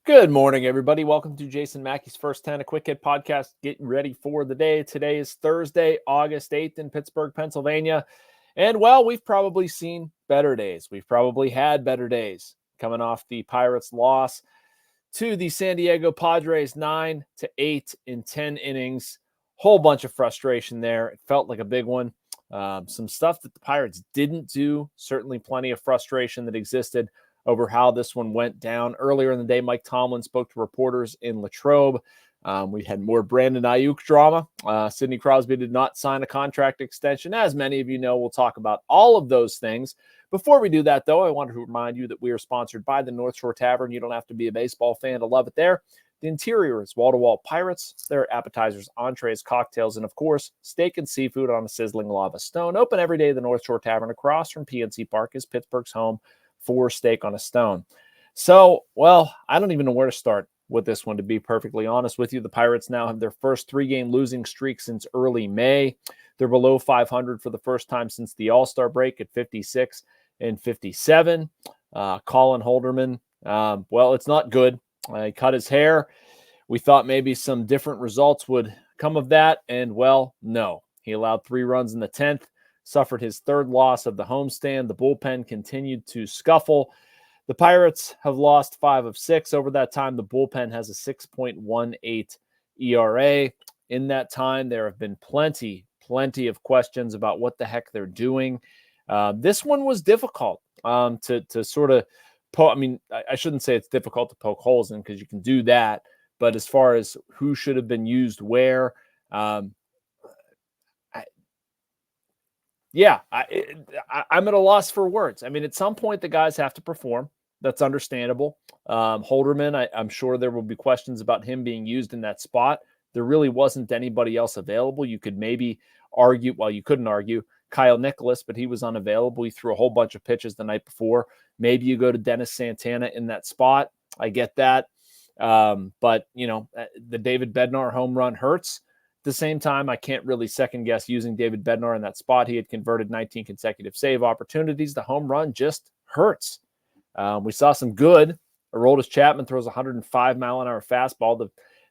Good morning, everybody. Welcome to Jason Mackey's First 10, a quick hit podcast. Getting ready for the day. Today is Thursday, August 8th in Pittsburgh, Pennsylvania. And, well, we've probably seen better days. We've probably had better days coming off the Pirates' loss to the San Diego Padres 9-8 in 10 innings. Whole bunch of frustration there. It felt like a big one. Some stuff that the Pirates didn't do. Certainly plenty of frustration that existed over how this one went down. Earlier in the day, Mike Tomlin spoke to reporters in Latrobe. We had more Brandon Aiyuk drama. Sidney Crosby did not sign a contract extension. As many of you know, we'll talk about all of those things. Before we do that, though, I wanted to remind you that we are sponsored by the North Shore Tavern. You don't have to be a baseball fan to love it there. The interior is wall-to-wall Pirates. There are appetizers, entrees, cocktails, and, of course, steak and seafood on a sizzling lava stone. Open every day at the North Shore Tavern across from PNC Park is Pittsburgh's home for steak on a stone. So, well, I don't even know where to start with this one, to be perfectly honest with you. The Pirates now have their first 3-game losing streak since early May. They're below 500 for the first time since the All-Star break at 56 and 57. Colin Holderman, well, it's not good. He cut his hair. We thought maybe some different results would come of that, and, well, no. He allowed 3 runs in the 10th. Suffered his third loss of the homestand. The bullpen continued to scuffle. The Pirates have lost 5 of 6 over that time. The bullpen has a 6.18 ERA. In that time, there have been plenty of questions about what the heck they're doing. This one was difficult to sort of poke. I mean, I shouldn't say it's difficult to poke holes in because you can do that. But as far as who should have been used where, I'm at a loss for words. I mean, at some point, the guys have to perform. That's understandable. Holderman, I'm sure there will be questions about him being used in that spot. There really wasn't anybody else available. You could maybe argue, well, you couldn't argue Kyle Nicholas, but he was unavailable. He threw a whole bunch of pitches the night before. Maybe you go to Dennis Santana in that spot. I get that. But, you know, the David Bednar home run hurts. At the same time, I can't really second guess using David Bednar in that spot. He had converted 19 consecutive save opportunities. The home run just hurts. We saw some good. Aroldis Chapman throws 105-mile-an-hour fastball, the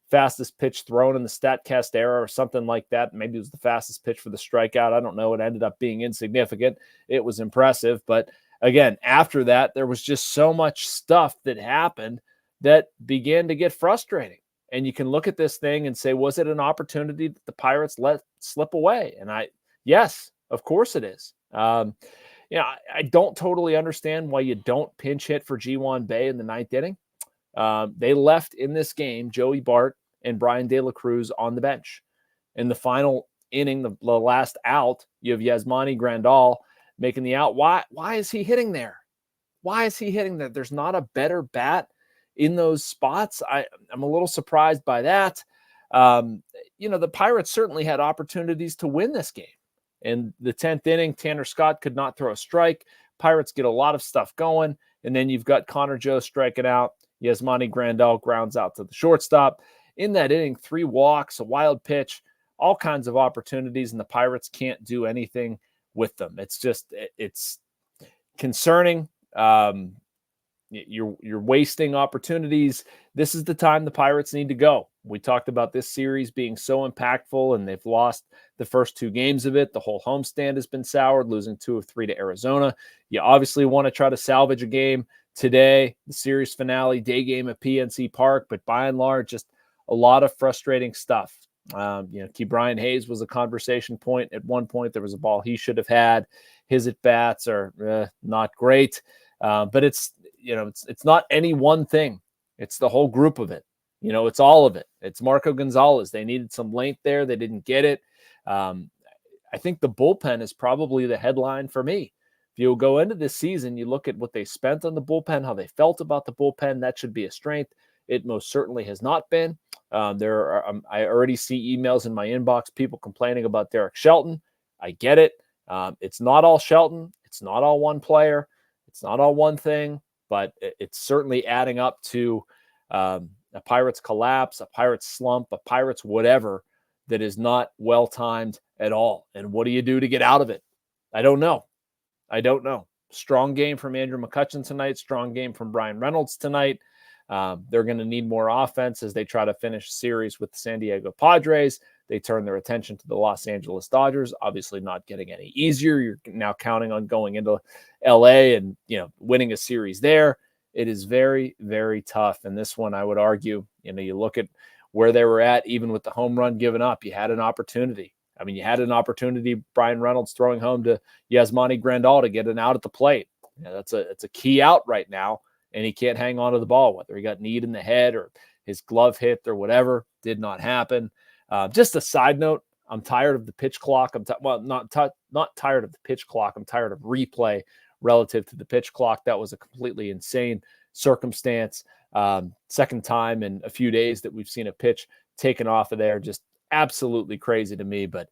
fastest pitch thrown in the StatCast era or something like that. Maybe it was the fastest pitch for the strikeout. I don't know. It ended up being insignificant. It was impressive. But again, after that, there was just so much stuff that happened that began to get frustrating. And you can look at this thing and say, was it an opportunity that the Pirates let slip away? And yes, of course it is. I don't totally understand why you don't pinch hit for G1 Bay in the 9th inning. They left in this game Joey Bart and Brian De La Cruz on the bench. In the final inning, the last out, you have Yasmani Grandal making the out. Why is he hitting there? Why is he hitting there? There's not a better bat in those spots. I'm a little surprised by that. The Pirates certainly had opportunities to win this game. In the 10th inning, Tanner Scott could not throw a strike. Pirates get a lot of stuff going. And then you've got Connor Joe striking out. Yasmani Grandal grounds out to the shortstop. In that inning, 3 walks, a wild pitch, all kinds of opportunities, and the Pirates can't do anything with them. It's concerning. You're wasting opportunities. This is the time the Pirates need to go. We talked about this series being so impactful, and they've lost the first 2 games of it. The whole homestand has been soured, losing 2 of 3 to Arizona. You obviously want to try to salvage a game today, the series finale, day game at PNC Park, but by and large, just a lot of frustrating stuff. Key Brian Hayes was a conversation point. At one point, there was a ball he should have had. His at-bats are not great, but it's not any one thing. It's the whole group of it. It's all of it. It's Marco Gonzalez. They needed some length there. They didn't get it. I think the bullpen is probably the headline for me. If you go into this season, you look at what they spent on the bullpen, how they felt about the bullpen, that should be a strength. It most certainly has not been. I already see emails in my inbox, people complaining about Derek Shelton. I get it. It's not all Shelton. It's not all one player. It's not all one thing, but it's certainly adding up to a Pirates collapse, a Pirates slump, a Pirates whatever that is not well-timed at all. And what do you do to get out of it? I don't know. Strong game from Andrew McCutchen tonight. Strong game from Brian Reynolds tonight. They're going to need more offense as they try to finish series with the San Diego Padres. They turn their attention to the Los Angeles Dodgers, obviously not getting any easier. You're now counting on going into LA and, winning a series there. It is very, very tough. And this one, I would argue, you look at where they were at, even with the home run given up, you had an opportunity. I mean, you had an opportunity, Brian Reynolds throwing home to Yasmani Grandal to get an out at the plate. It's a key out right now, and he can't hang on to the ball, whether he got kneed in the head or his glove hit or whatever. Did not happen. Just a side note, I'm tired of the pitch clock. Not tired of the pitch clock. I'm tired of replay relative to the pitch clock. That was a completely insane circumstance. Second time in a few days that we've seen a pitch taken off of there. Just absolutely crazy to me. But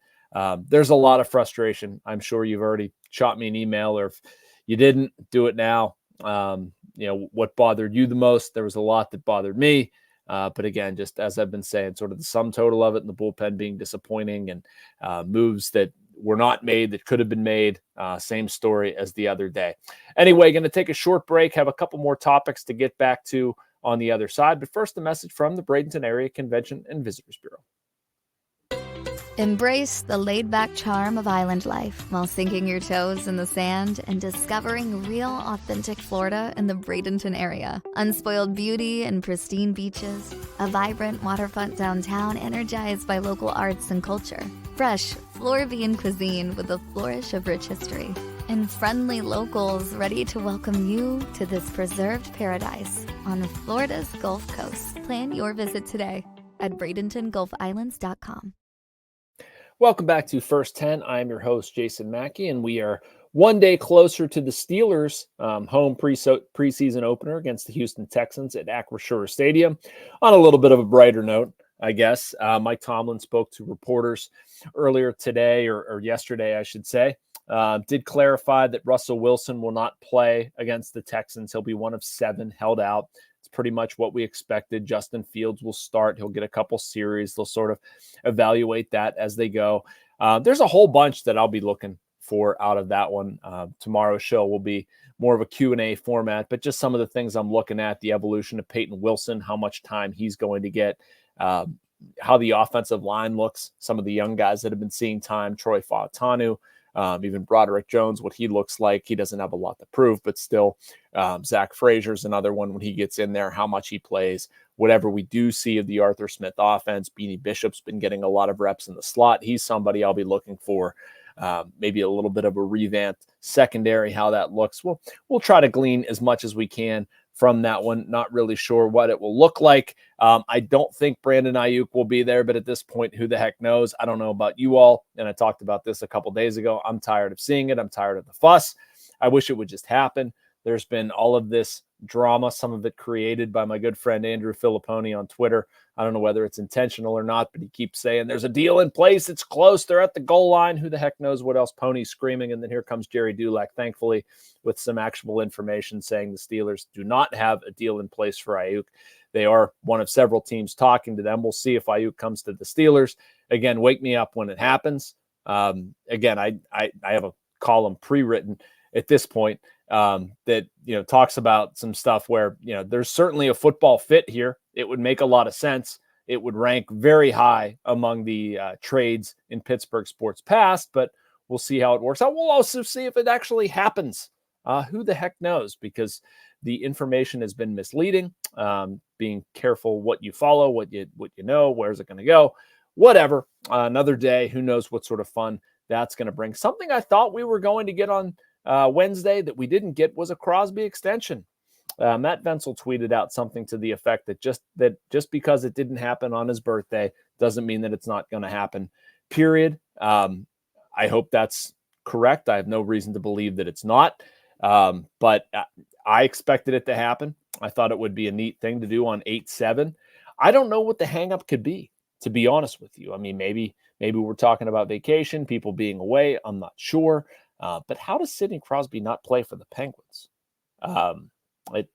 there's a lot of frustration. I'm sure you've already shot me an email, or if you didn't, do it now. What bothered you the most? There was a lot that bothered me. But again, just as I've been saying, sort of the sum total of it, and the bullpen being disappointing, and moves that were not made that could have been made. Same story as the other day. Anyway, going to take a short break, have a couple more topics to get back to on the other side. But first, a message from the Bradenton Area Convention and Visitors Bureau. Embrace the laid-back charm of island life while sinking your toes in the sand and discovering real, authentic Florida in the Bradenton area. Unspoiled beauty and pristine beaches, a vibrant waterfront downtown energized by local arts and culture, fresh Floridian cuisine with a flourish of rich history, and friendly locals ready to welcome you to this preserved paradise on Florida's Gulf Coast. Plan your visit today at BradentonGulfIslands.com. Welcome back to First 10. I'm your host, Jason Mackey, and we are one day closer to the Steelers' home preseason opener against the Houston Texans at Acrisure Stadium. On a little bit of a brighter note, I guess, Mike Tomlin spoke to reporters earlier today, or yesterday, I should say, did clarify that Russell Wilson will not play against the Texans. He'll be one of 7 held out. Pretty much what we expected. Justin Fields will start. He'll get a couple series. They'll sort of evaluate that as they go. There's a whole bunch that I'll be looking for out of that one. Tomorrow's show will be more of a Q&A format, but just some of the things I'm looking at, the evolution of Peyton Wilson, how much time he's going to get, how the offensive line looks, some of the young guys that have been seeing time, Troy Fautanu, even Broderick Jones, what he looks like. He doesn't have a lot to prove, but still, Zach Frazier's another one when he gets in there, how much he plays, whatever we do see of the Arthur Smith offense. Beanie Bishop's been getting a lot of reps in the slot. He's somebody I'll be looking for. Maybe a little bit of a revamped secondary, how that looks. We'll try to glean as much as we can from that one. Not really sure what it will look like. I don't think Brandon Aiyuk will be there, but at this point, who the heck knows? I don't know about you all, and I talked about this a couple days ago. I'm tired of seeing it. I'm tired of the fuss. I wish it would just happen. There's been all of this drama, some of it created by my good friend Andrew Filipponi on Twitter. I don't know whether it's intentional or not, but he keeps saying there's a deal in place. It's close. They're at the goal line. Who the heck knows what else? Pony's screaming. And then here comes Jerry Dulac, thankfully, with some actual information saying the Steelers do not have a deal in place for Aiyuk. They are one of several teams talking to them. We'll see if Aiyuk comes to the Steelers. Again, wake me up when it happens. Again, I have a column pre-written at this point that, talks about some stuff where, there's certainly a football fit here. It would make a lot of sense. It would rank very high among the trades in Pittsburgh sports past, but we'll see how it works out. We'll also see if it actually happens. Who the heck knows? Because the information has been misleading. Being careful what you follow, what you know, where's it going to go, whatever. Another day, who knows what sort of fun that's going to bring. Something I thought we were going to get on Wednesday that we didn't get was a Crosby extension. Matt Venzel tweeted out something to the effect that just because it didn't happen on his birthday doesn't mean that it's not going to happen, period. I hope that's correct. I have no reason to believe that it's not, but I expected it to happen. I thought it would be a neat thing to do on 8/7. I don't know what the hangup could be, to be honest with you. I mean, maybe we're talking about vacation, people being away. I'm not sure. But how does Sidney Crosby not play for the Penguins?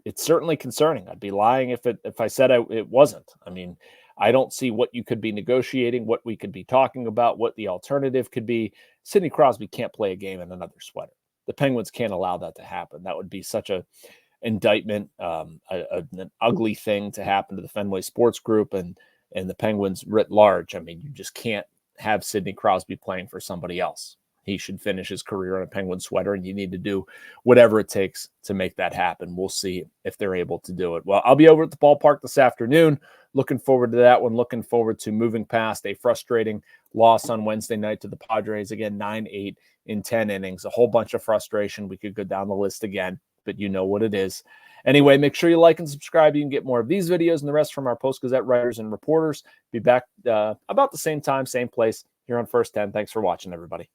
It's certainly concerning. I'd be lying if I said it wasn't. I mean, I don't see what you could be negotiating, what we could be talking about, what the alternative could be. Sidney Crosby can't play a game in another sweater. The Penguins can't allow that to happen. That would be such a indictment, an ugly thing to happen to the Fenway Sports Group and the Penguins writ large. I mean, you just can't have Sidney Crosby playing for somebody else. He should finish his career in a Penguin sweater, and you need to do whatever it takes to make that happen. We'll see if they're able to do it. Well, I'll be over at the ballpark this afternoon. Looking forward to that one. Looking forward to moving past a frustrating loss on Wednesday night to the Padres. Again, 9-8 in 10 innings. A whole bunch of frustration. We could go down the list again, but you know what it is. Anyway, make sure you like and subscribe. You can get more of these videos and the rest from our Post-Gazette writers and reporters. Be back about the same time, same place here on First 10. Thanks for watching, everybody.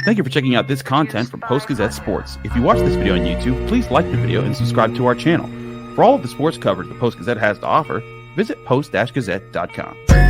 Thank you for checking out this content from Post-Gazette Sports. If you watch this video on YouTube, please like the video and subscribe to our channel. For all of the sports coverage the Post-Gazette has to offer, visit post-gazette.com.